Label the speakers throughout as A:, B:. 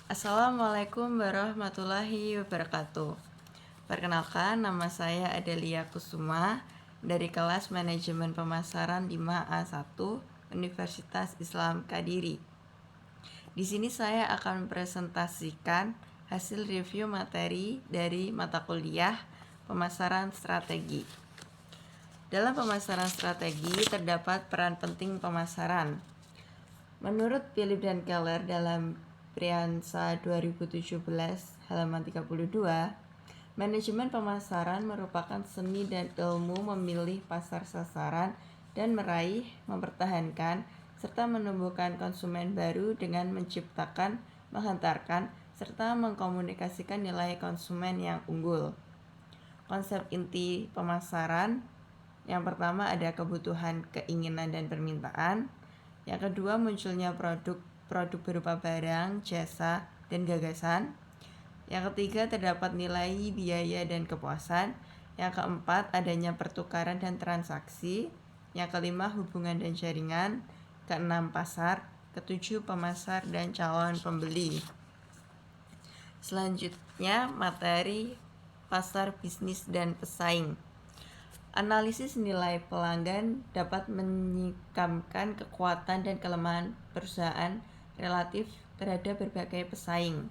A: Assalamualaikum warahmatullahi wabarakatuh. Perkenalkan, nama saya Adelia Kusuma dari kelas Manajemen Pemasaran 5A1 Universitas Islam Kadiri. Di sini saya akan mempresentasikan hasil review materi dari mata kuliah Pemasaran Strategi. Dalam pemasaran strategi terdapat peran penting pemasaran. Menurut Philip dan Keller dalam Priansa 2017 halaman 32, manajemen pemasaran merupakan seni dan ilmu memilih pasar sasaran dan meraih, mempertahankan, serta menumbuhkan konsumen baru dengan menciptakan, menghantarkan, serta mengkomunikasikan nilai konsumen yang unggul. Konsep inti pemasaran yang pertama ada kebutuhan, keinginan, dan permintaan. Yang kedua, munculnya produk berupa barang, jasa, dan gagasan. Yang ketiga, terdapat nilai, biaya, dan kepuasan. Yang keempat, adanya pertukaran dan transaksi. Yang kelima, hubungan dan jaringan. Keenam, pasar. Ketujuh, pemasar dan calon pembeli. Selanjutnya, materi pasar, bisnis, dan pesaing. Analisis nilai pelanggan dapat menyikamkan kekuatan dan kelemahan perusahaan relatif terhadap berbagai pesaing.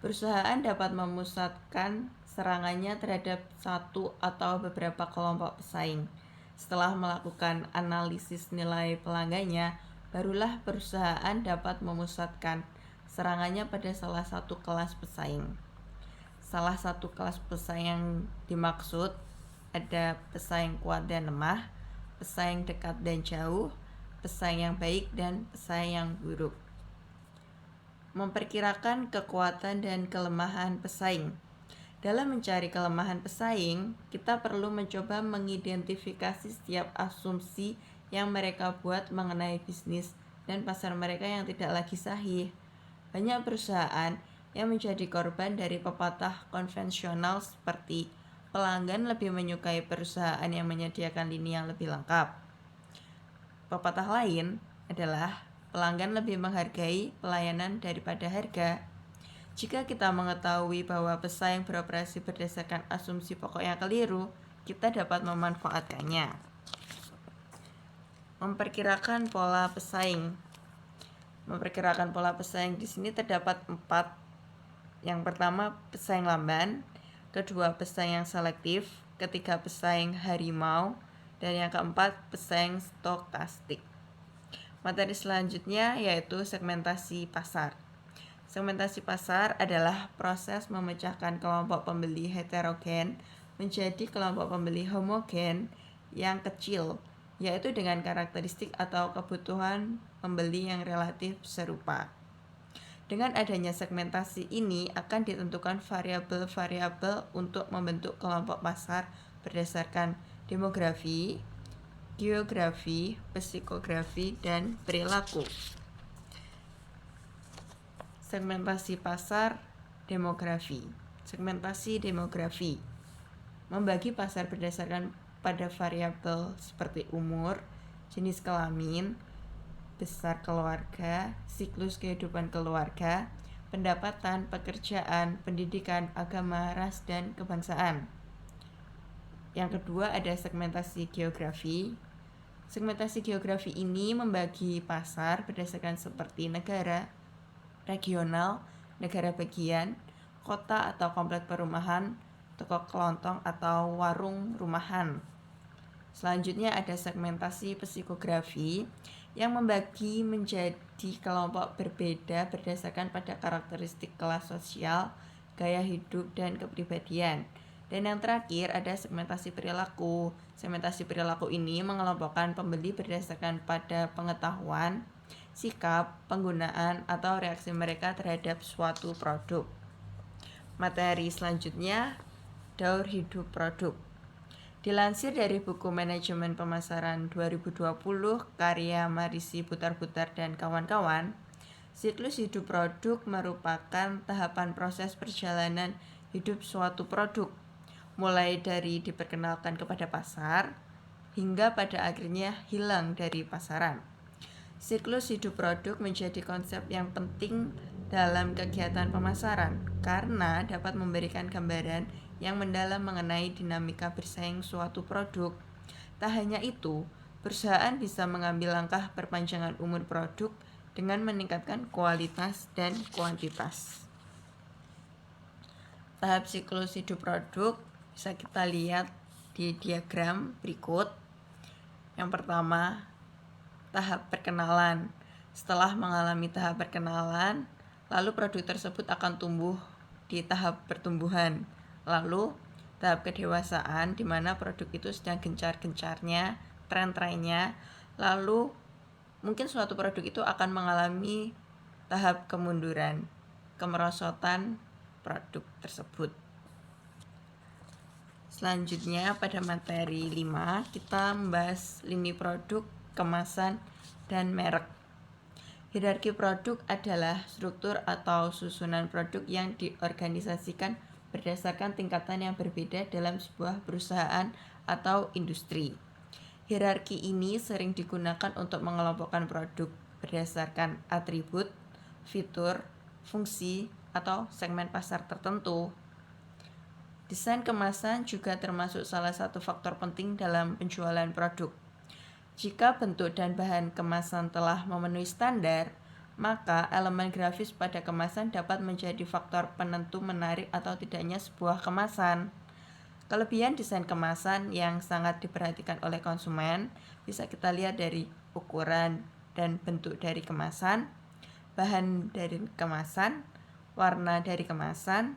A: Perusahaan dapat memusatkan serangannya terhadap satu atau beberapa kelompok pesaing. Setelah melakukan analisis nilai pelanggannya, barulah perusahaan dapat memusatkan serangannya pada salah satu kelas pesaing. Salah satu kelas pesaing yang dimaksud ada pesaing kuat dan lemah, pesaing dekat dan jauh, pesaing yang baik, dan pesaing yang buruk. Memperkirakan kekuatan dan kelemahan pesaing. Dalam mencari kelemahan pesaing, kita perlu mencoba mengidentifikasi setiap asumsi yang mereka buat mengenai bisnis dan pasar mereka yang tidak lagi sahih. Banyak perusahaan yang menjadi korban dari pepatah konvensional seperti pelanggan lebih menyukai perusahaan yang menyediakan lini yang lebih lengkap. Pepatah lain adalah pelanggan lebih menghargai pelayanan daripada harga. Jika kita mengetahui bahwa pesaing beroperasi berdasarkan asumsi pokok yang keliru, kita dapat memanfaatkannya. Memperkirakan pola pesaing. Memperkirakan pola pesaing di sini terdapat 4. Yang pertama, pesaing lamban. Kedua, pesaing yang selektif. Ketiga, pesaing harimau. Dan yang keempat, pesaing stokastik. Materi selanjutnya yaitu segmentasi pasar. Segmentasi pasar adalah proses memecahkan kelompok pembeli heterogen menjadi kelompok pembeli homogen yang kecil, yaitu dengan karakteristik atau kebutuhan pembeli yang relatif serupa. Dengan adanya segmentasi ini akan ditentukan variabel-variabel untuk membentuk kelompok pasar berdasarkan demografi, geografi, psikografi, dan perilaku. Segmentasi pasar demografi. Segmentasi demografi membagi pasar berdasarkan pada variabel seperti umur, jenis kelamin, besar keluarga, siklus kehidupan keluarga, pendapatan, pekerjaan, pendidikan, agama, ras, dan kebangsaan. Yang kedua ada segmentasi geografi. Segmentasi geografi ini membagi pasar berdasarkan seperti negara, regional, negara bagian, kota atau komplek perumahan, toko kelontong atau warung rumahan. Selanjutnya ada segmentasi psikografi yang membagi menjadi kelompok berbeda berdasarkan pada karakteristik kelas sosial, gaya hidup, dan kepribadian. Dan yang terakhir ada segmentasi perilaku. Segmentasi perilaku ini mengelompokkan pembeli berdasarkan pada pengetahuan, sikap, penggunaan, atau reaksi mereka terhadap suatu produk. Materi selanjutnya, daur hidup produk. Dilansir dari buku Manajemen Pemasaran 2020 karya Marisi Butar-Butar dan kawan-kawan, siklus hidup produk merupakan tahapan proses perjalanan hidup suatu produk, mulai dari diperkenalkan kepada pasar hingga pada akhirnya hilang dari pasaran. Siklus hidup produk menjadi konsep yang penting dalam kegiatan pemasaran karena dapat memberikan gambaran yang mendalam mengenai dinamika bersaing suatu produk. Tak hanya itu, perusahaan bisa mengambil langkah perpanjangan umur produk dengan meningkatkan kualitas dan kuantitas. Tahap siklus hidup produk bisa kita lihat di diagram berikut. Yang pertama, tahap perkenalan. Setelah mengalami tahap perkenalan, lalu produk tersebut akan tumbuh di tahap pertumbuhan. Lalu tahap kedewasaan, di mana produk itu sedang gencar-gencarnya, tren-trennya. Lalu mungkin suatu produk itu akan mengalami tahap kemunduran, kemerosotan produk tersebut. Selanjutnya pada materi 5 kita membahas lini produk, kemasan, dan merek. Hierarki produk adalah struktur atau susunan produk yang diorganisasikan berdasarkan tingkatan yang berbeda dalam sebuah perusahaan atau industri. Hierarki ini sering digunakan untuk mengelompokkan produk berdasarkan atribut, fitur, fungsi, atau segmen pasar tertentu. Desain kemasan juga termasuk salah satu faktor penting dalam penjualan produk. Jika bentuk dan bahan kemasan telah memenuhi standar, maka elemen grafis pada kemasan dapat menjadi faktor penentu menarik atau tidaknya sebuah kemasan. Kelebihan desain kemasan yang sangat diperhatikan oleh konsumen bisa kita lihat dari ukuran dan bentuk dari kemasan, bahan dari kemasan, warna dari kemasan,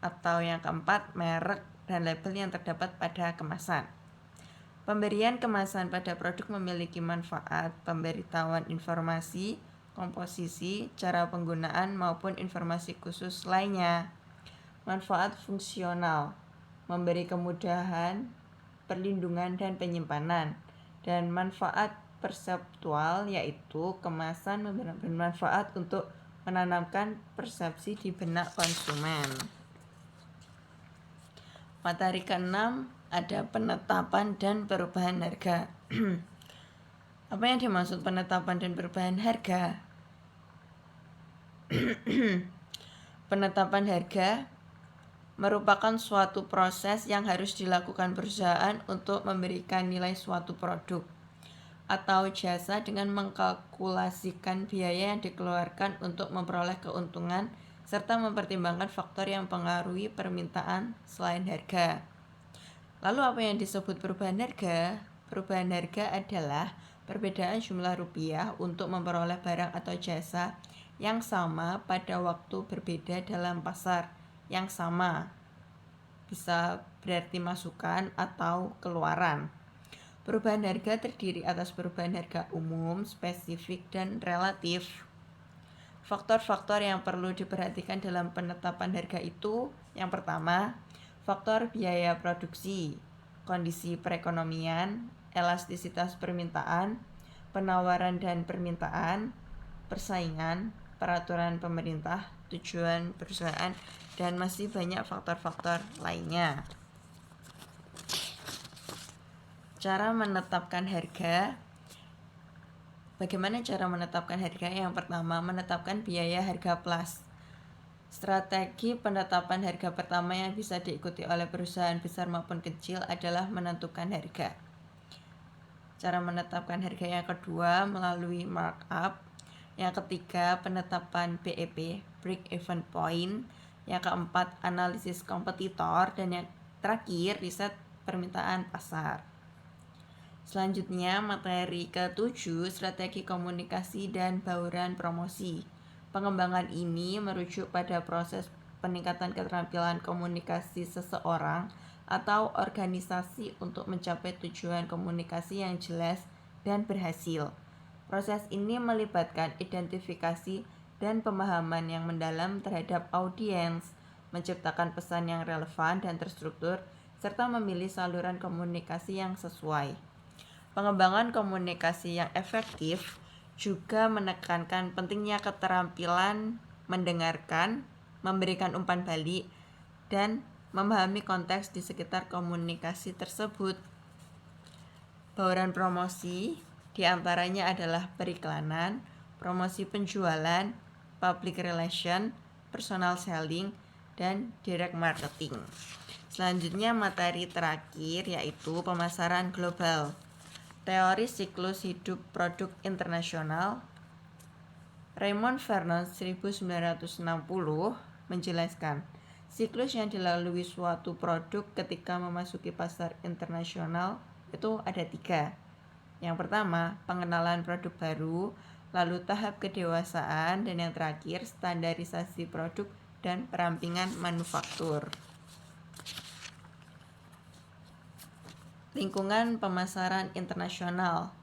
A: atau yang keempat, merek dan label yang terdapat pada kemasan. Pemberian kemasan pada produk memiliki manfaat pemberitahuan informasi, komposisi, cara penggunaan maupun informasi khusus lainnya. Manfaat fungsional, memberi kemudahan, perlindungan dan penyimpanan. Dan manfaat perseptual, yaitu kemasan bermanfaat untuk menanamkan persepsi di benak konsumen. Materi ke-6 ada penetapan dan perubahan harga. Apa yang dimaksud penetapan dan perubahan harga? Penetapan harga merupakan suatu proses yang harus dilakukan perusahaan untuk memberikan nilai suatu produk atau jasa dengan mengkalkulasikan biaya yang dikeluarkan untuk memperoleh keuntungan serta mempertimbangkan faktor yang mempengaruhi permintaan selain harga. Lalu apa yang disebut perubahan harga? Perubahan harga adalah perbedaan jumlah rupiah untuk memperoleh barang atau jasa yang sama pada waktu berbeda dalam pasar yang sama. Bisa berarti masukan atau keluaran. Perubahan harga terdiri atas perubahan harga umum, spesifik, dan relatif. Faktor-faktor yang perlu diperhatikan dalam penetapan harga itu, yang pertama, faktor biaya produksi, kondisi perekonomian, elastisitas permintaan, penawaran dan permintaan, persaingan, peraturan pemerintah, tujuan perusahaan, dan masih banyak faktor-faktor lainnya. Cara menetapkan harga. Bagaimana cara menetapkan harga? Yang pertama, menetapkan biaya harga plus. Strategi penetapan harga pertama yang bisa diikuti oleh perusahaan besar maupun kecil adalah menentukan harga. Cara menetapkan harga yang kedua melalui markup. Yang ketiga, penetapan BEP, break even point. Yang keempat, analisis kompetitor. Dan yang terakhir, riset permintaan pasar. Selanjutnya, materi ke-7, strategi komunikasi dan bauran promosi. Pengembangan ini merujuk pada proses peningkatan keterampilan komunikasi seseorang atau organisasi untuk mencapai tujuan komunikasi yang jelas dan berhasil. Proses ini melibatkan identifikasi dan pemahaman yang mendalam terhadap audiens, menciptakan pesan yang relevan dan terstruktur, serta memilih saluran komunikasi yang sesuai. Pengembangan komunikasi yang efektif juga menekankan pentingnya keterampilan mendengarkan, memberikan umpan balik, dan memahami konteks di sekitar komunikasi tersebut. Bauran promosi diantaranya adalah periklanan, promosi penjualan, public relation, personal selling, dan direct marketing. Selanjutnya materi terakhir yaitu pemasaran global. Teori siklus hidup produk internasional. Raymond Vernon 1960 menjelaskan, siklus yang dilalui suatu produk ketika memasuki pasar internasional itu ada 3. Yang pertama, pengenalan produk baru, lalu tahap kedewasaan, dan yang terakhir, standarisasi produk dan perampingan manufaktur. Lingkungan pemasaran internasional.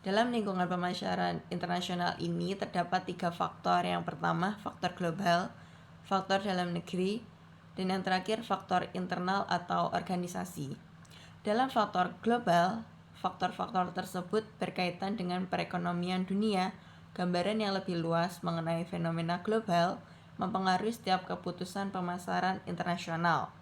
A: Dalam lingkungan pemasaran internasional ini terdapat 3 faktor. Yang pertama, faktor global, faktor dalam negeri, dan yang terakhir faktor internal atau organisasi. Dalam faktor global, faktor-faktor tersebut berkaitan dengan perekonomian dunia. Gambaran yang lebih luas mengenai fenomena global mempengaruhi setiap keputusan pemasaran internasional.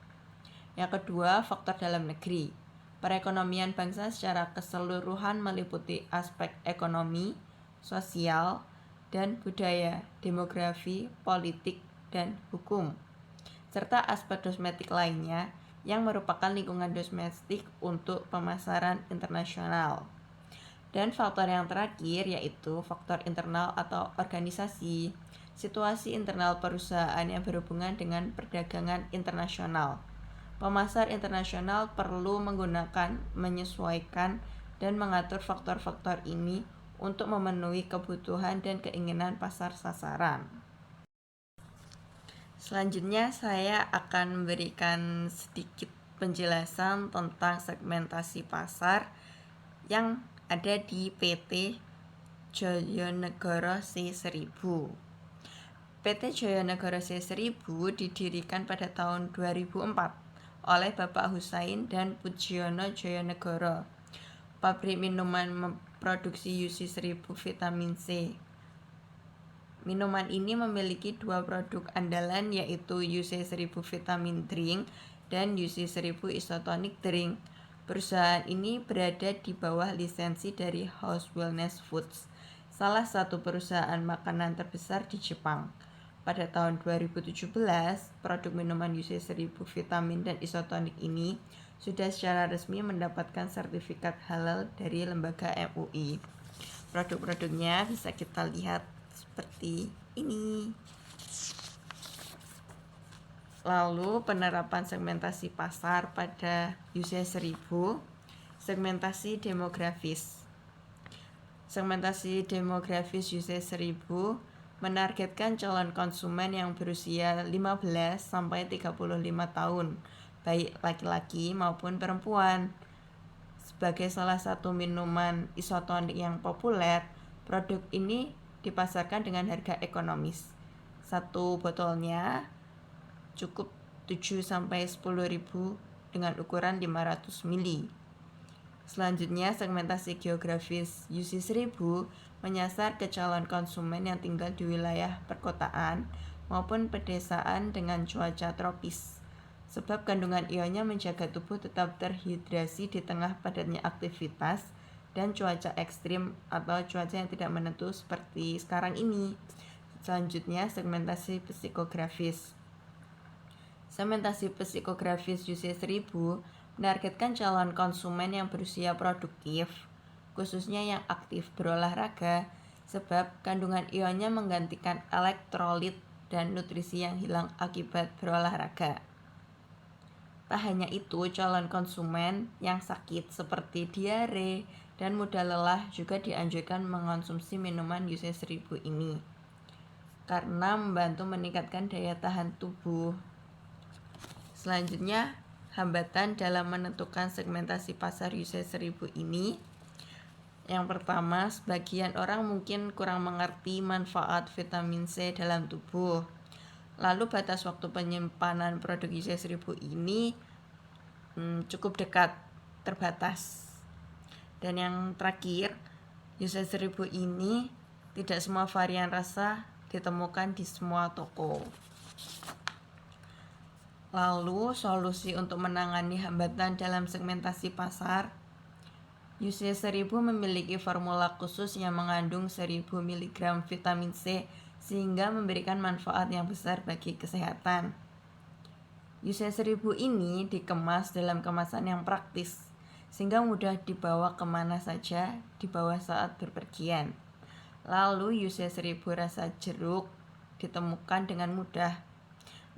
A: Yang kedua, faktor dalam negeri. Perekonomian bangsa secara keseluruhan meliputi aspek ekonomi, sosial, dan budaya, demografi, politik, dan hukum, serta aspek domestik lainnya yang merupakan lingkungan domestik untuk pemasaran internasional. Dan faktor yang terakhir yaitu faktor internal atau organisasi, situasi internal perusahaan yang berhubungan dengan perdagangan internasional. Pemasar internasional perlu menggunakan, menyesuaikan, dan mengatur faktor-faktor ini untuk memenuhi kebutuhan dan keinginan pasar sasaran. Selanjutnya saya akan memberikan sedikit penjelasan tentang segmentasi pasar yang ada di PT Joyonegoro C1000. PT Joyonegoro C1000 didirikan pada tahun 2004 oleh Bapak Husain dan Pujiono Joyonegoro. Pabrik minuman memproduksi UC1000 vitamin C. Minuman ini memiliki 2 produk andalan yaitu UC1000 Vitamin Drink dan UC1000 Isotonic Drink. Perusahaan ini berada di bawah lisensi dari House Wellness Foods, salah satu perusahaan makanan terbesar di Jepang. Pada tahun 2017, produk minuman UC1000 Vitamin dan Isotonic ini sudah secara resmi mendapatkan sertifikat halal dari lembaga MUI. Produk-produknya bisa kita lihat seperti ini. Lalu penerapan segmentasi pasar pada UC1000. Segmentasi demografis. Segmentasi demografis UC1000 menargetkan calon konsumen yang berusia 15 sampai 35 tahun, baik laki-laki maupun perempuan. Sebagai salah satu minuman isotonik yang populer, produk ini dipasarkan dengan harga ekonomis. Satu botolnya cukup 7 sampai 10.000 dengan ukuran 500 ml. Selanjutnya, segmentasi geografis UC1000 menyasar ke calon konsumen yang tinggal di wilayah perkotaan maupun pedesaan dengan cuaca tropis. Sebab kandungan ionnya menjaga tubuh tetap terhidrasi di tengah padatnya aktivitas dan cuaca ekstrim atau cuaca yang tidak menentu seperti sekarang ini. Selanjutnya, segmentasi psikografis. Segmentasi psikografis UC1000 menargetkan calon konsumen yang berusia produktif, khususnya yang aktif berolahraga, sebab kandungan ionnya menggantikan elektrolit dan nutrisi yang hilang akibat berolahraga. Tak hanya itu, calon konsumen yang sakit seperti diare dan mudah lelah juga dianjurkan mengonsumsi minuman UC1000 ini karena membantu meningkatkan daya tahan tubuh. Selanjutnya, hambatan dalam menentukan segmentasi pasar UC1000 ini. Yang pertama, sebagian orang mungkin kurang mengerti manfaat vitamin C dalam tubuh. Lalu batas waktu penyimpanan produk UC1000 ini cukup dekat, terbatas. Dan yang terakhir, UC1000 ini tidak semua varian rasa ditemukan di semua toko. Lalu, solusi untuk menangani hambatan dalam segmentasi pasar. UC1000 memiliki formula khusus yang mengandung 1000 mg vitamin C sehingga memberikan manfaat yang besar bagi kesehatan. UC 1000 ini dikemas dalam kemasan yang praktis, sehingga mudah dibawa kemana saja dibawa saat berpergian. Lalu UC 1000 rasa jeruk ditemukan dengan mudah.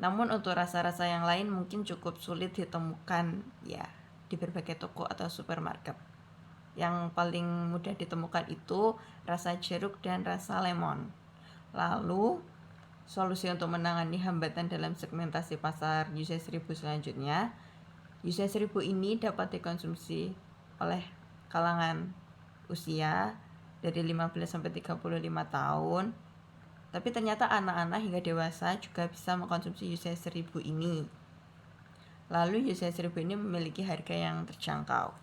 A: Namun untuk rasa-rasa yang lain mungkin cukup sulit ditemukan ya di berbagai toko atau supermarket. Yang paling mudah ditemukan itu rasa jeruk dan rasa lemon. Lalu solusi untuk menangani hambatan dalam segmentasi pasar UC 1000 selanjutnya, UC 1000 ini dapat dikonsumsi oleh kalangan usia dari 15 sampai 35 tahun. Tapi ternyata anak-anak hingga dewasa juga bisa mengkonsumsi UC 1000 ini. Lalu UC 1000 ini memiliki harga yang terjangkau.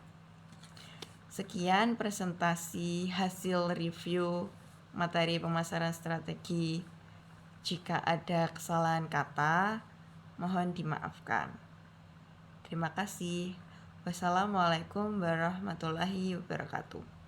A: Sekian presentasi hasil review materi pemasaran strategi. Jika ada kesalahan kata, mohon dimaafkan. Terima kasih. Wassalamualaikum warahmatullahi wabarakatuh.